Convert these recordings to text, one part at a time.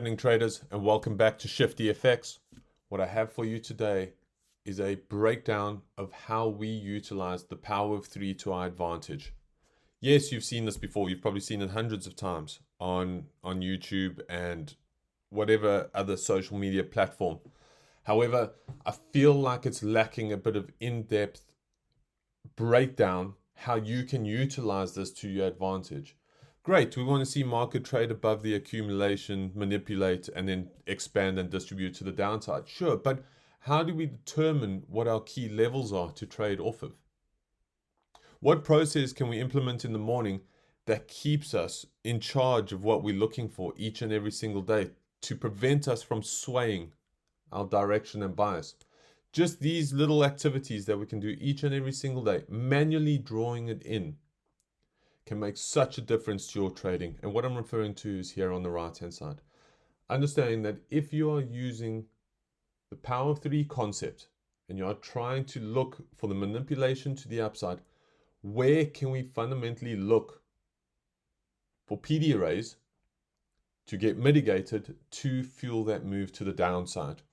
happening, traders, and welcome back to Shifty FX. What I have for you today is a breakdown of how we utilize the power of three to our advantage. Yes, you've seen this before. You've probably seen it hundreds of times on YouTube and whatever other social media platform. However, I feel like it's lacking a bit of in-depth breakdown how you can utilize this to your advantage. Great, we want to see market trade above the accumulation, manipulate, and then expand and distribute to the downside. Sure, but how do we determine what our key levels are to trade off of? What process can we implement in the morning that keeps us in charge of what we're looking for each and every single day to prevent us from swaying our direction and bias? Just these little activities that we can do each and every single day, manually drawing it in, can make such a difference to your trading. And what I'm referring to is here on the right hand side. Understanding that if you are using the power of three concept and you are trying to look for the manipulation to the upside, where can we fundamentally look for PD arrays to get mitigated to fuel that move to the downside?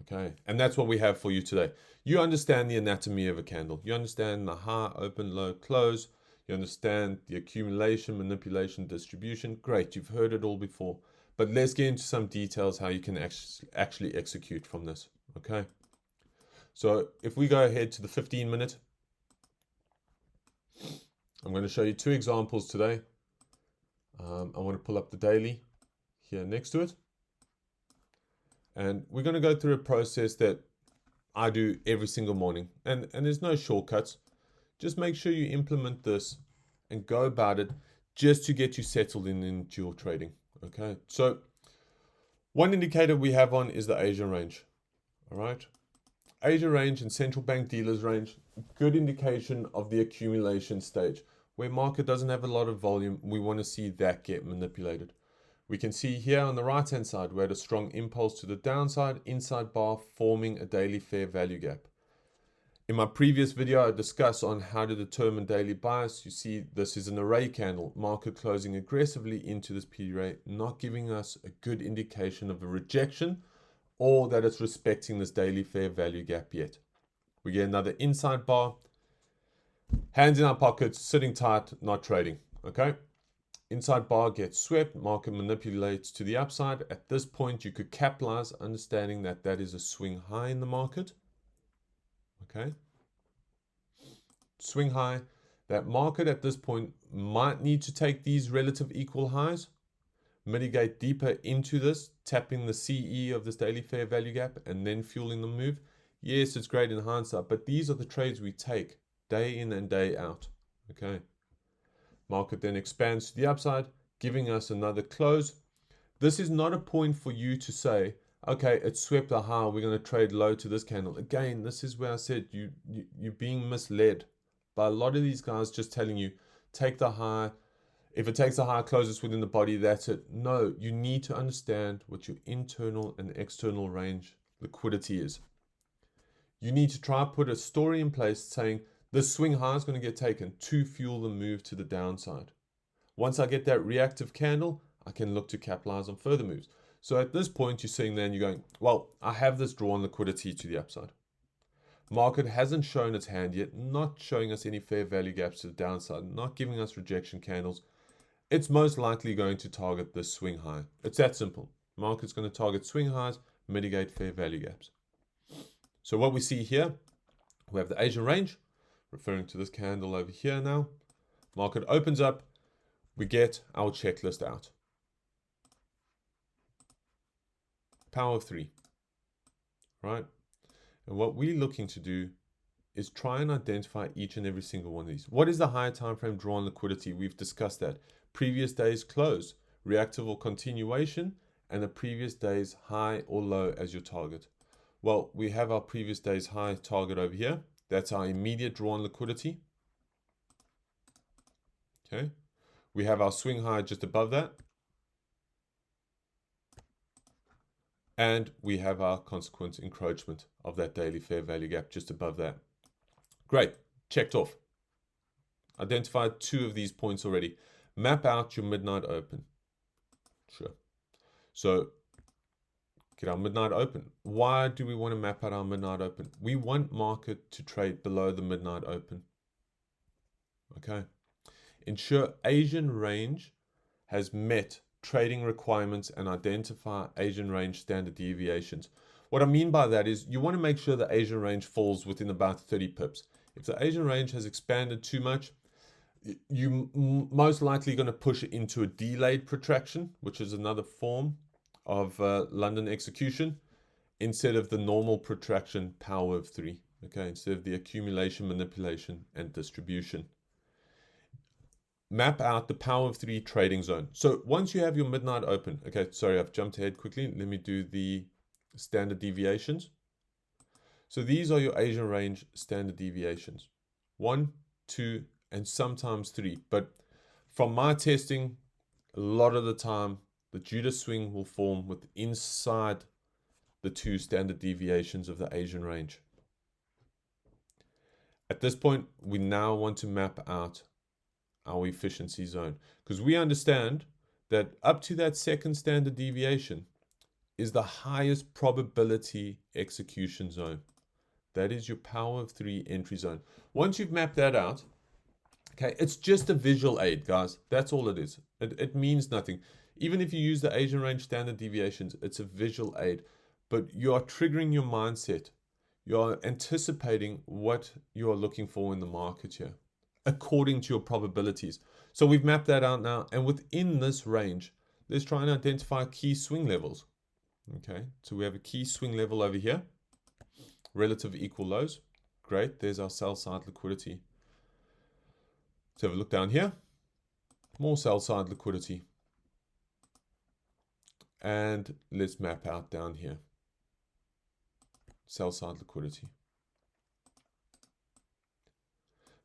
Okay, and that's what we have for you today. You understand the anatomy of a candle. You understand the high, open, low, close. You understand the accumulation, manipulation, distribution. Great, you've heard it all before. But let's get into some details how you can actually execute from this. Okay, so if we go ahead to the 15-minute, I'm going to show you two examples today. I want to pull up the daily here next to it. And we're going to go through a process that I do every single morning. And there's no shortcuts. Just make sure you implement this and go about it just to get you settled into your trading. Okay, so one indicator we have on is the Asia range. All right, Asia range and central bank dealers range, good indication of the accumulation stage. Where market doesn't have a lot of volume, we want to see that get manipulated. We can see here on the right hand side, we had a strong impulse to the downside, inside bar forming a daily fair value gap. In my previous video, I discussed on how to determine daily bias. You see, this is an array candle, market closing aggressively into this PD array, not giving us a good indication of a rejection or that it's respecting this daily fair value gap yet. We get another inside bar, hands in our pockets, sitting tight, not trading. Okay, inside bar gets swept, market manipulates to the upside. At this point, you could capitalize, understanding that that is a swing high in the market. Okay, swing high. That market at this point might need to take these relative equal highs, mitigate deeper into this, tapping the CE of this daily fair value gap, and then fueling the move. Yes, it's great in hindsight, but these are the trades we take day in and day out. Okay, market then expands to the upside, giving us another close. This is not a point for you to say, okay, it swept a high, we're going to trade low to this candle. Again, this is where I said you're being misled by a lot of these guys just telling you, take the high. If it takes a high, close this within the body, that's it. No, you need to understand what your internal and external range liquidity is. You need to try put a story in place saying, this swing high is going to get taken to fuel the move to the downside. Once I get that reactive candle, I can look to capitalize on further moves. So at this point, you're sitting there and you're going, well, I have this drawn liquidity to the upside. Market hasn't shown its hand yet, not showing us any fair value gaps to the downside, not giving us rejection candles. It's most likely going to target this swing high. It's that simple. Market's going to target swing highs, mitigate fair value gaps. So what we see here, we have the Asia range, referring to this candle over here now. Market opens up, we get our checklist out. Power of three, right? And what we're looking to do is try and identify each and every single one of these. What is the higher time frame drawn liquidity? We've discussed that. Previous day's close, reactive or continuation, and the previous day's high or low as your target. Well, we have our previous day's high target over here. That's our immediate drawn liquidity. Okay. We have our swing high just above that. And we have our consequent encroachment of that daily fair value gap just above that. Great, checked off. Identified two of these points already. Map out your midnight open. Sure. So get our midnight open. Why do we want to map out our midnight open? We want market to trade below the midnight open. Okay. Ensure Asian range has met trading requirements and identify Asian range standard deviations. What I mean by that is you want to make sure the Asian range falls within about 30 pips. If the Asian range has expanded too much, you most likely going to push it into a delayed protraction, which is another form of London execution, instead of the normal protraction power of 3. Okay, instead of the accumulation, manipulation, and distribution. Map out the power of 3 trading zone. So once you have your midnight open, okay, sorry, I've jumped ahead quickly. Let me do the standard deviations. So these are your Asian range standard deviations. 1, 2, and sometimes 3. But from my testing, a lot of the time, the Judas swing will form with inside the 2 standard deviations of the Asian range. At this point, we now want to map out our efficiency zone, because we understand that up to that second standard deviation is the highest probability execution zone. That is your power of 3 entry zone. Once you've mapped that out, okay, it's just a visual aid, guys. That's all it is. It means nothing. Even if you use the Asian range standard deviations, it's a visual aid, but you are triggering your mindset. You are anticipating what you are looking for in the market here, according to your probabilities. So we've mapped that out now, and within this range, let's try and identify key swing levels. Okay, so we have a key swing level over here, relative equal lows. Great, there's our sell side liquidity. Let's have a look down here, more sell side liquidity. And let's map out down here, sell side liquidity.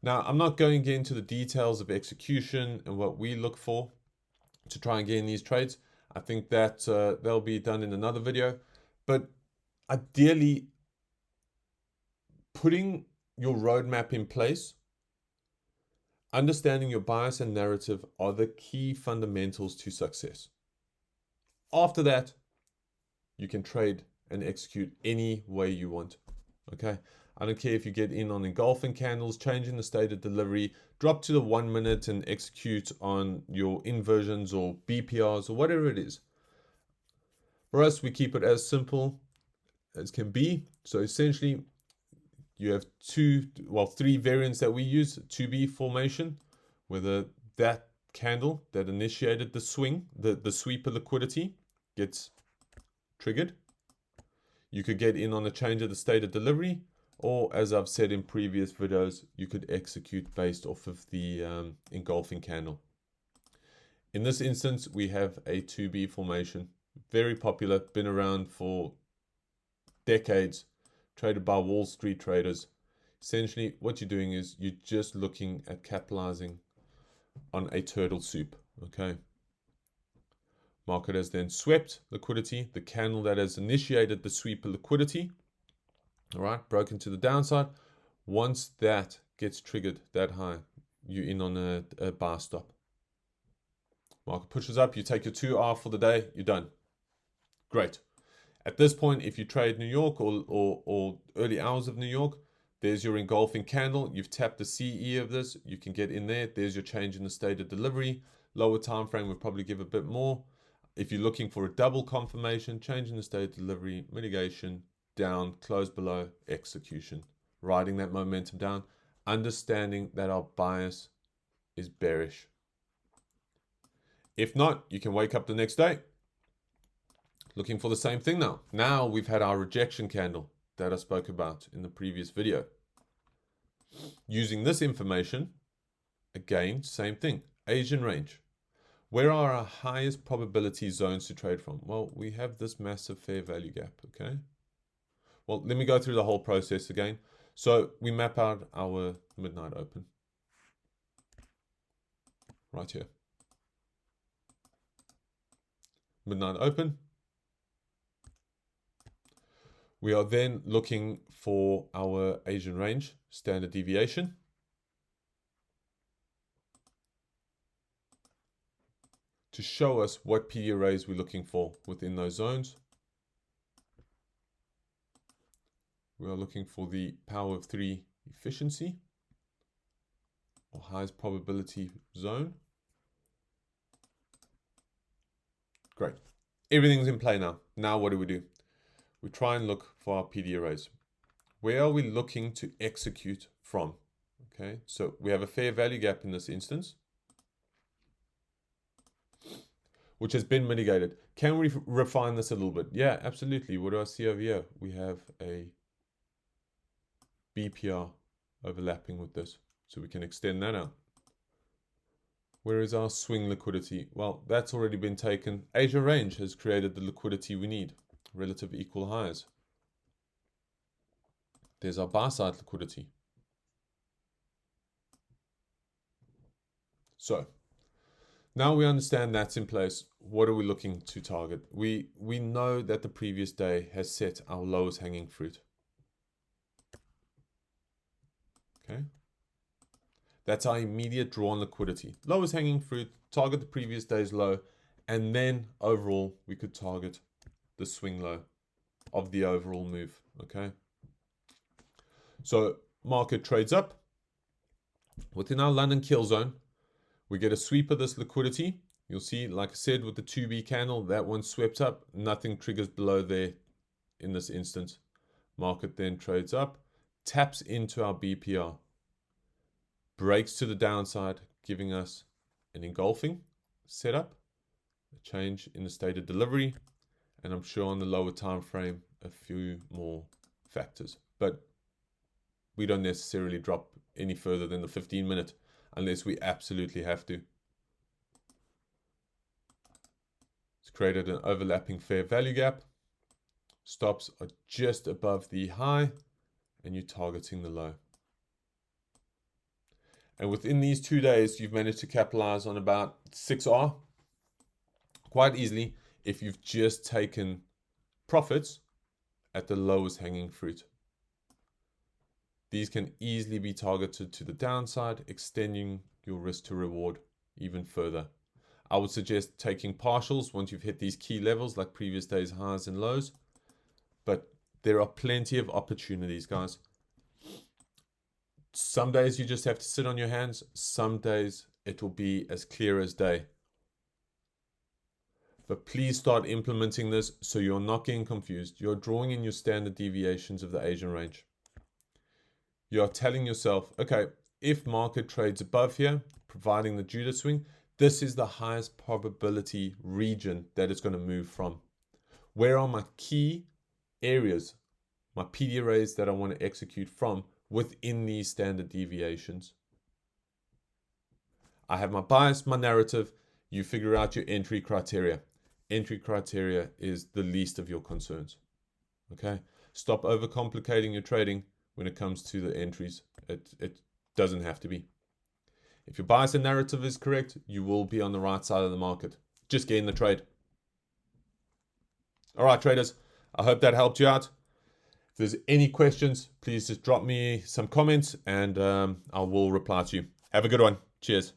Now, I'm not going to get into the details of execution and what we look for to try and get in these trades. I think that they'll be done in another video. But ideally, putting your roadmap in place, understanding your bias and narrative are the key fundamentals to success. After that, you can trade and execute any way you want. Okay, I don't care if you get in on engulfing candles, changing the state of delivery, drop to the 1 minute and execute on your inversions or BPRs or whatever it is. For us, we keep it as simple as can be. So essentially, you have 3 variants that we use. 2B formation, whether that candle that initiated the swing, the sweep of liquidity gets triggered. You could get in on a change of the state of delivery, or as I've said in previous videos, you could execute based off of the engulfing candle. In this instance, we have a 2B formation. Very popular, been around for decades, traded by Wall Street traders. Essentially, what you're doing is you're just looking at capitalizing on a turtle soup, okay? Market has then swept liquidity, the candle that has initiated the sweep of liquidity, all right, broken to the downside. Once that gets triggered that high, you're in on a bar stop. Market pushes up, you take your 2R for the day, you're done. Great. At this point, if you trade New York or early hours of New York, there's your engulfing candle. You've tapped the CE of this. You can get in there. There's your change in the state of delivery. Lower time frame would probably give a bit more. If you're looking for a double confirmation, change in the state of delivery, mitigation, down, close below, execution. Riding that momentum down, understanding that our bias is bearish. If not, you can wake up the next day looking for the same thing now. Now we've had our rejection candle that I spoke about in the previous video. Using this information, again, same thing, Asian range. Where are our highest probability zones to trade from? Well, we have this massive fair value gap, okay? Well, let me go through the whole process again. So we map out our midnight open. Right here. Midnight open. We are then looking for our Asian range, standard deviation. to show us what PD arrays we're looking for within those zones. We are looking for the power of 3 efficiency or highest probability zone. Great. Everything's in play now. Now what do? We try and look for our PD arrays. Where are we looking to execute from? Okay, so we have a fair value gap in this instance, which has been mitigated. Can we refine this a little bit? Yeah, absolutely. What do I see over here? We have a BPR overlapping with this, so we can extend that out. Where is our swing liquidity? Well, that's already been taken. Asia range has created the liquidity we need, relative equal highs. There's our buy side liquidity. So now we understand that's in place. What are we looking to target? We know that the previous day has set our lowest hanging fruit. Okay. That's our immediate drawn liquidity. Lowest hanging fruit, target the previous day's low, and then overall we could target the swing low of the overall move. Okay. So market trades up. Within our London kill zone, we get a sweep of this liquidity. You'll see, like I said, with the 2B candle, that one swept up. Nothing triggers below there in this instance. Market then trades up, taps into our BPR, breaks to the downside, giving us an engulfing setup, a change in the state of delivery, and I'm sure on the lower time frame, a few more factors. But we don't necessarily drop any further than the 15-minute unless we absolutely have to. It's created an overlapping fair value gap. Stops are just above the high, and you're targeting the low. And within these 2 days, you've managed to capitalize on about 6R quite easily if you've just taken profits at the lowest hanging fruit. These can easily be targeted to the downside, extending your risk to reward even further. I would suggest taking partials once you've hit these key levels like previous days' highs and lows. But there are plenty of opportunities, guys. Some days you just have to sit on your hands. Some days it will be as clear as day. But please start implementing this so you're not getting confused. You're drawing in your standard deviations of the Asian range. You're telling yourself, okay, if market trades above here, providing the Judah swing, this is the highest probability region that it's going to move from. Where are my key areas, my PD arrays that I want to execute from within these standard deviations? I have my bias, my narrative. You figure out your entry criteria. Entry criteria is the least of your concerns. Okay? Stop overcomplicating your trading when it comes to the entries. It doesn't have to be. If your bias and narrative is correct, you will be on the right side of the market. Just get in the trade. All right, traders. I hope that helped you out. If there's any questions, please just drop me some comments and I will reply to you. Have a good one. Cheers.